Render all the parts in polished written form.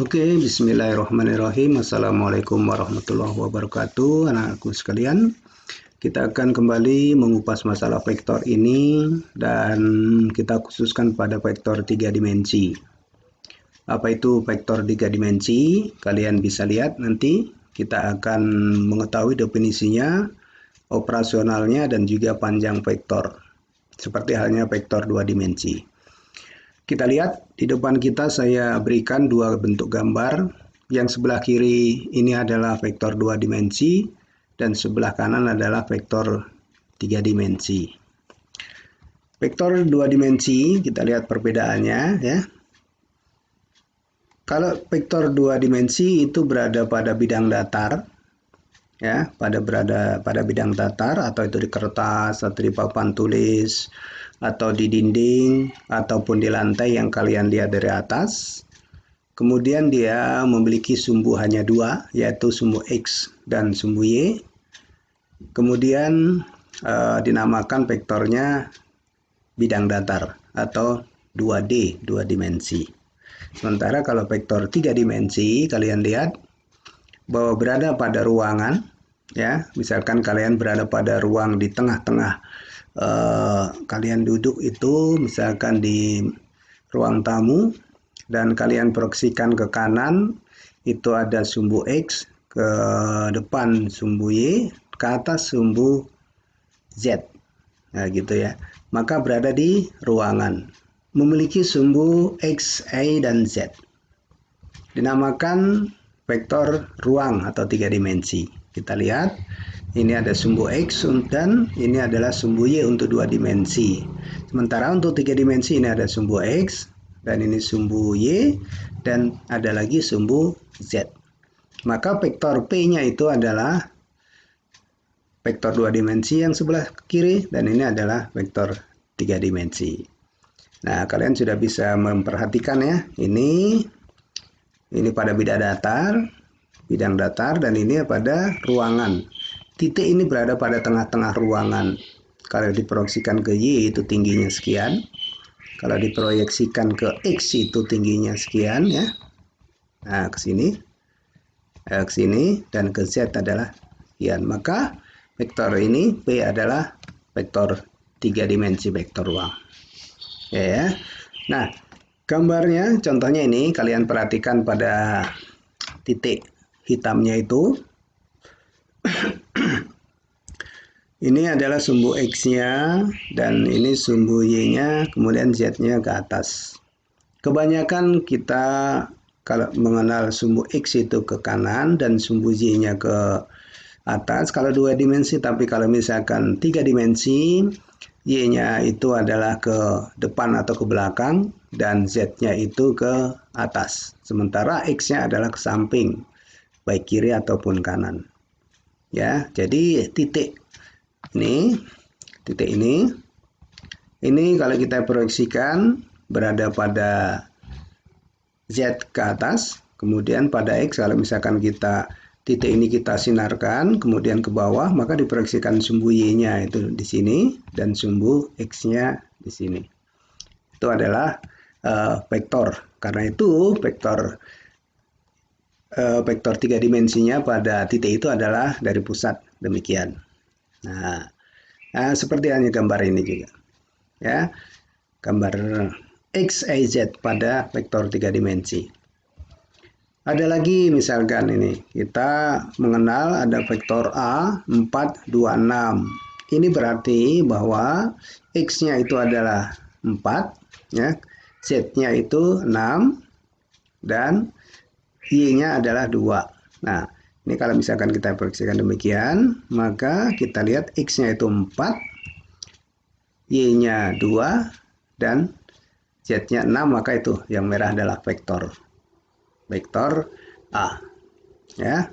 Oke, bismillahirrahmanirrahim. Assalamualaikum warahmatullahi wabarakatuh. Anak-anakku sekalian, kita akan kembali mengupas masalah vektor ini dan kita khususkan pada vektor 3 dimensi. Apa itu vektor 3 dimensi? Kalian bisa lihat nanti. Kita akan mengetahui definisinya, operasionalnya, dan juga panjang vektor. Seperti halnya vektor 2 dimensi. Kita lihat di depan kita saya berikan dua bentuk gambar. Yang sebelah kiri ini adalah vektor 2 dimensi dan sebelah kanan adalah vektor 3 dimensi. Vektor 2 dimensi kita lihat perbedaannya ya. Kalau vektor 2 dimensi itu berada pada bidang datar ya, berada pada bidang datar atau itu di kertas atau di papan tulis atau di dinding ataupun di lantai yang kalian lihat dari atas. Kemudian dia memiliki sumbu hanya dua, yaitu sumbu X dan sumbu Y. Kemudian dinamakan vektornya bidang datar atau 2D, 2 dimensi. Sementara kalau vektor 3 dimensi, kalian lihat bahwa berada pada ruangan, ya, misalkan kalian berada pada ruang di tengah-tengah, kalian duduk itu misalkan di ruang tamu dan kalian proyeksikan ke kanan itu ada sumbu X, ke depan sumbu Y, ke atas sumbu Z, nah gitu ya, maka berada di ruangan memiliki sumbu X, Y, dan Z, dinamakan vektor ruang atau 3 dimensi. Kita lihat ini ada sumbu X dan ini adalah sumbu Y untuk 2 dimensi. Sementara untuk 3 dimensi ini ada sumbu X dan ini sumbu Y dan ada lagi sumbu Z. Maka vektor P-nya itu adalah vektor 2 dimensi yang sebelah kiri dan ini adalah vektor 3 dimensi. Nah, kalian sudah bisa memperhatikan ya. Ini pada bidang datar dan ini pada ruangan. Titik ini berada pada tengah-tengah ruangan. Kalau diproyeksikan ke Y itu tingginya sekian. Kalau diproyeksikan ke X itu tingginya sekian ya. Nah, ke sini dan ke Z adalah sekian. Maka vektor ini P adalah vektor 3 dimensi vektor ruang. Ya. Nah, gambarnya contohnya ini kalian perhatikan pada titik hitamnya itu. Ini adalah sumbu X-nya dan ini sumbu Y-nya, kemudian Z-nya ke atas. Kebanyakan kita kalau mengenal sumbu X itu ke kanan dan sumbu Y-nya ke atas kalau 2 dimensi, tapi kalau misalkan 3 dimensi, Y-nya itu adalah ke depan atau ke belakang dan Z-nya itu ke atas. Sementara X-nya adalah ke samping, baik kiri ataupun kanan. Ya, jadi titik ini kalau kita proyeksikan berada pada Z ke atas, kemudian pada X kalau misalkan titik ini kita sinarkan kemudian ke bawah, maka diproyeksikan sumbu Y-nya itu di sini dan sumbu X-nya di sini. Itu adalah vektor. Karena itu vektor 3 dimensinya pada titik itu adalah dari pusat, demikian. Nah, seperti hanya gambar ini juga. Ya, gambar X, Y, Z pada vektor 3 dimensi. Ada lagi misalkan ini, kita mengenal ada vektor A 4, 2, 6. Ini berarti bahwa X-nya itu adalah 4, ya, Z-nya itu 6, dan Y-nya adalah 2. Nah, ini kalau misalkan kita proyeksikan demikian, maka kita lihat X-nya itu 4, Y-nya 2, dan Z-nya 6, maka itu yang merah adalah vektor A. Ya.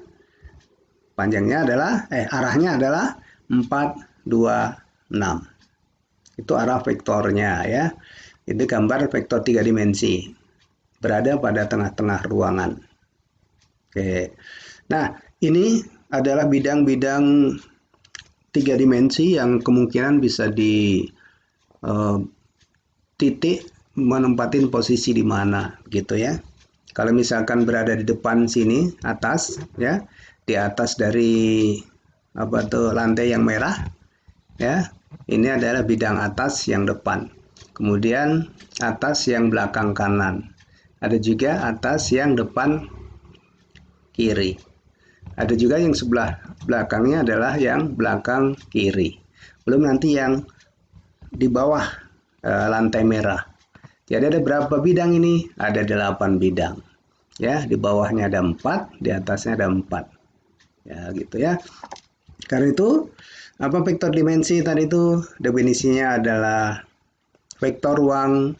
Panjangnya adalah, arahnya adalah 4, 2, 6. Itu arah vektornya ya. Itu gambar vektor 3 dimensi. Berada pada tengah-tengah ruangan. Oke. Nah, ini adalah bidang-bidang 3 dimensi yang kemungkinan bisa di titik menempatin posisi di mana gitu ya. Kalau misalkan berada di depan sini, atas, ya, di atas dari lantai yang merah, ya, ini adalah bidang atas yang depan. Kemudian atas yang belakang kanan. Ada juga atas yang depan kiri. Ada juga yang sebelah belakangnya adalah yang belakang kiri. Belum nanti yang di bawah lantai merah. Jadi ada berapa bidang ini? Ada 8 bidang. Ya, di bawahnya ada 4, di atasnya ada 4. Ya, gitu ya. Karena itu, apa vektor dimensi tadi itu? Definisinya adalah vektor ruang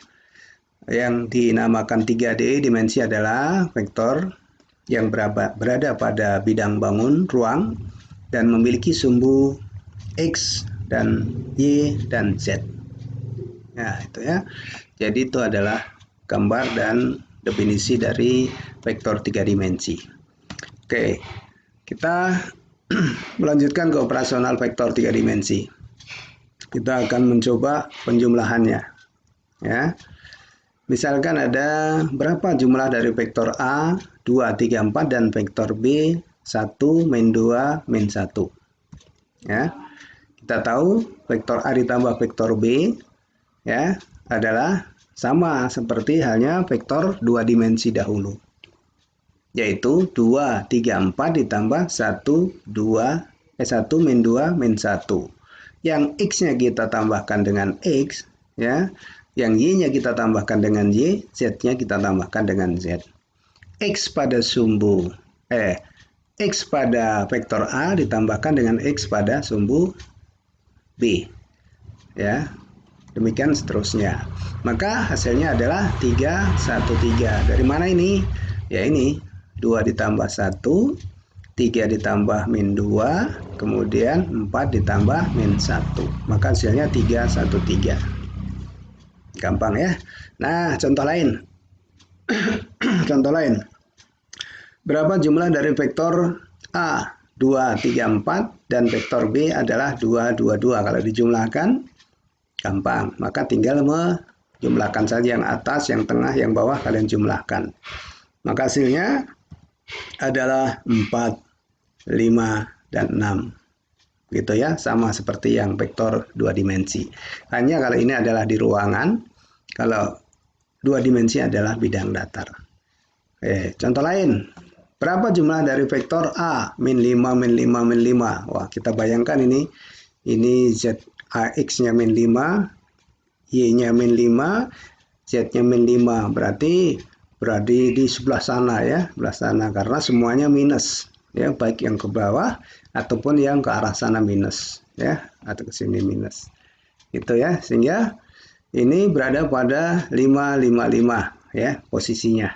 yang dinamakan 3D. Dimensi adalah vektor yang berada pada bidang bangun ruang dan memiliki sumbu X dan Y dan Z. Nah, itu ya. Jadi itu adalah gambar dan definisi dari vektor 3 dimensi. Oke, kita melanjutkan ke operasional vektor 3 dimensi. Kita akan mencoba penjumlahannya. Ya. Misalkan ada berapa jumlah dari vektor A, 2, 3, 4 dan vektor B, 1, min 2, min 1. Ya. Kita tahu vektor A ditambah vektor B, ya, adalah sama seperti halnya vektor 2 dimensi dahulu. Yaitu 2, 3, 4 ditambah 1, 1 min 2 min 1. Yang X-nya kita tambahkan dengan X, ya. Yang Y-nya kita tambahkan dengan Y, Z-nya kita tambahkan dengan Z. X pada X pada vektor A ditambahkan dengan X pada sumbu B. Ya. Demikian seterusnya. Maka hasilnya adalah 3, 1, 3. Dari mana ini? Ya ini, 2 ditambah 1, 3 ditambah min 2, kemudian 4 ditambah min 1. Maka hasilnya 3, 1, 3. Gampang ya. Nah, contoh lain. Contoh lain. Berapa jumlah dari vektor A? 2, 3, 4 dan vektor B adalah 2, 2, 2. Kalau dijumlahkan gampang, maka tinggal menjumlahkan saja yang atas, yang tengah, yang bawah kalian jumlahkan. Maka hasilnya adalah 4, 5, dan 6. Gitu ya, sama seperti yang vektor 2 dimensi. Hanya kalau ini adalah di ruangan, kalau 2 dimensi adalah bidang datar. Contoh lain. Berapa jumlah dari vektor A? Min 5, min 5, min 5. Wah, kita bayangkan ini Z X-nya min 5, Y-nya min 5, Z-nya min 5. Berarti di sebelah sana ya, sebelah sana karena semuanya minus. Ya, baik yang ke bawah ataupun yang ke arah sana minus ya, atau ke sini minus. Itu ya, sehingga ini berada pada 5, 5, 5 ya posisinya.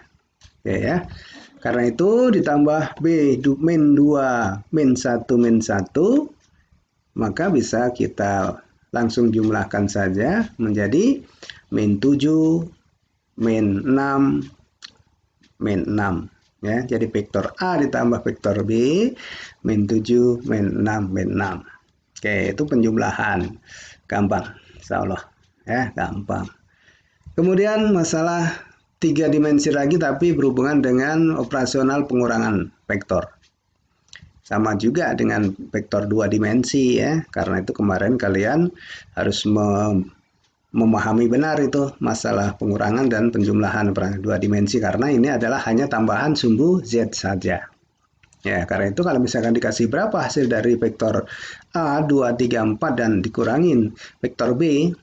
Ya. Karena itu ditambah B min 2 min 1 min 1, maka bisa kita langsung jumlahkan saja menjadi min 7 min 6 min 6 ya. Jadi vektor A ditambah vektor B min 7 min 6 min 6. Oke, itu penjumlahan. Gampang, insyaallah ya, gampang. Kemudian masalah 3 dimensi lagi tapi berhubungan dengan operasional pengurangan vektor. Sama juga dengan vektor 2 dimensi ya. Karena itu kemarin kalian harus memahami benar itu masalah pengurangan dan penjumlahan 2 dimensi karena ini adalah hanya tambahan sumbu Z saja. Ya, karena itu kalau misalkan dikasih berapa hasil dari vektor A 2, 3, 4 dan dikurangin vektor B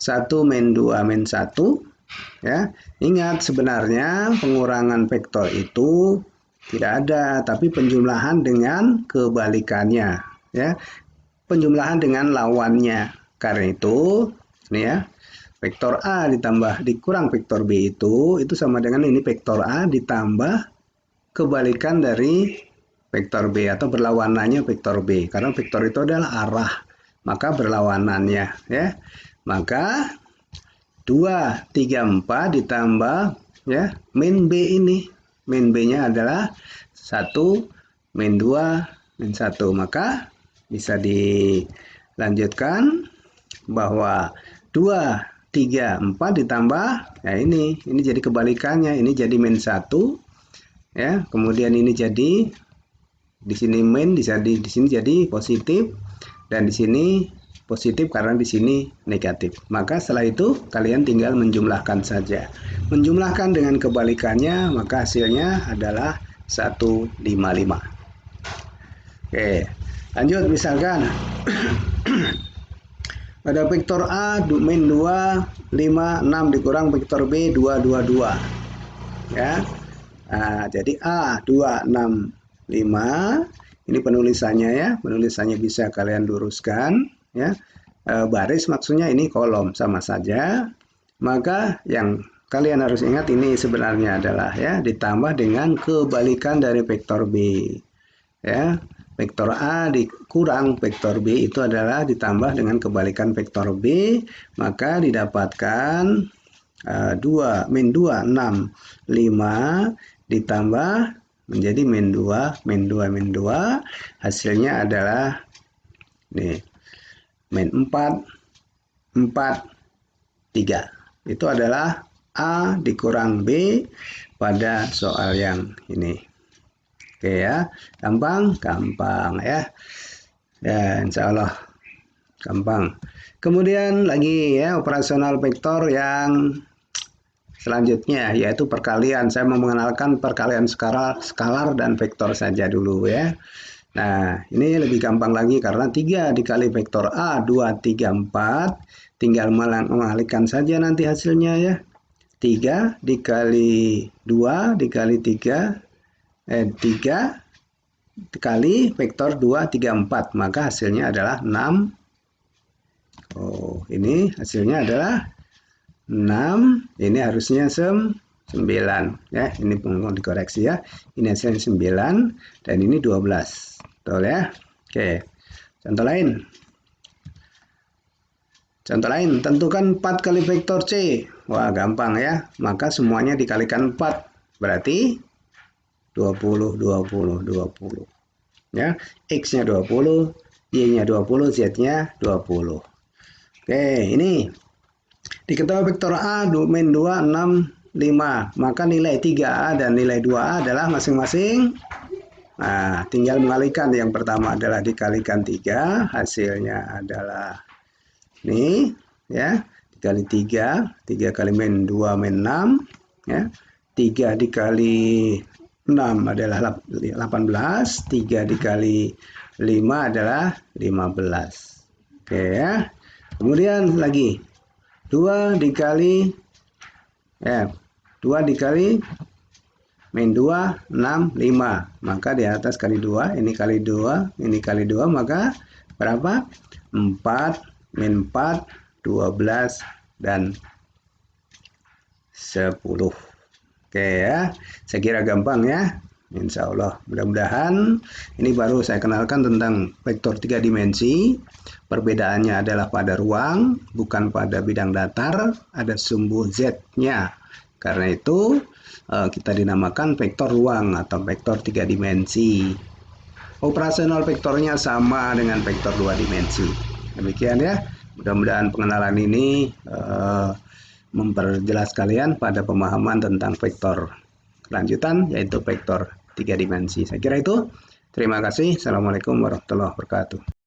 1 min 2 min 1 ya. Ingat sebenarnya pengurangan vektor itu tidak ada, tapi penjumlahan dengan kebalikannya ya. Penjumlahan dengan lawannya. Karena itu ini ya, vektor A dikurang vektor B itu sama dengan ini vektor A ditambah kebalikan dari vektor B atau berlawanannya vektor B. Karena vektor itu adalah arah, maka berlawanannya ya. Maka 2, 3, 4 ditambah ya min B ini. Min B-nya adalah 1, min 2, min 1. Maka bisa dilanjutkan bahwa 2, 3, 4 ditambah, ya ini jadi kebalikannya, ini jadi min 1, ya. Kemudian ini jadi, di sini min, di sini jadi positif, dan di sini positif karena di sini negatif. Maka setelah itu kalian tinggal menjumlahkan saja. Menjumlahkan dengan kebalikannya, maka hasilnya adalah 155. Oke, lanjut misalkan pada vektor A min 2, 5, 6 dikurang vektor B 2, 2, 2. Ya. Nah, jadi A 2, 6, 5. Ini penulisannya ya. Penulisannya bisa kalian luruskan ya. Baris maksudnya ini kolom sama saja. Maka yang kalian harus ingat ini sebenarnya adalah ya ditambah dengan kebalikan dari vektor B. Ya. Vektor A dikurang vektor B itu adalah ditambah dengan kebalikan vektor B, maka didapatkan 2, min 2, 6, 5 ditambah menjadi min 2, min 2, min 2, hasilnya adalah nih, min 4, 4, 3. Itu adalah A dikurang B pada soal yang ini. Oke ya, gampang ya. Ya, insya Allah gampang. Kemudian lagi ya operasional vektor yang selanjutnya yaitu perkalian. Saya mau mengenalkan perkalian skalar dan vektor saja dulu ya. Nah, ini lebih gampang lagi karena 3 dikali vektor A 2, 3, 4. Tinggal mengalihkan saja nanti hasilnya ya. 3 dikali 2 dikali 3 3 dikali vektor 2, 3, 4, maka hasilnya adalah 6. Oh, ini hasilnya adalah 6. Ini harusnya 9 ya. Ini perlu dikoreksi ya. Ini hasilnya 9 dan ini 12. Betul ya? Oke. Contoh lain. Contoh lain, tentukan 4 kali vektor C. Wah, gampang ya. Maka semuanya dikalikan 4. Berarti 20, 20, 20. Ya, X-nya 20, Y-nya 20, Z-nya 20. Oke, ini diketahui vektor A min 2, 6, 5. Maka nilai 3A dan nilai 2A adalah masing-masing. Nah, tinggal mengalihkan. Yang pertama adalah dikalikan 3, hasilnya adalah ini ya, dikali 3, 3 kali min 2 min 6 ya. 3 dikali 6 adalah 18, 3 dikali 5 adalah 15. Oke ya. Kemudian lagi 2 dikali 2 dikali min 2, 6, 5. Maka di atas kali 2, ini kali 2, ini kali 2, maka berapa? 4, min 4, 12, dan 10. Oke ya, saya kira gampang ya. Insya Allah, mudah-mudahan ini baru saya kenalkan tentang vektor 3 dimensi. Perbedaannya adalah pada ruang, bukan pada bidang datar, ada sumbu Z-nya. Karena itu kita dinamakan vektor ruang atau vektor 3 dimensi. Operasional vektornya sama dengan vektor 2 dimensi. Demikian ya, mudah-mudahan pengenalan ini memperjelas kalian pada pemahaman tentang vektor lanjutan yaitu vektor 3 dimensi. Saya kira itu. Terima kasih. Assalamualaikum warahmatullahi wabarakatuh.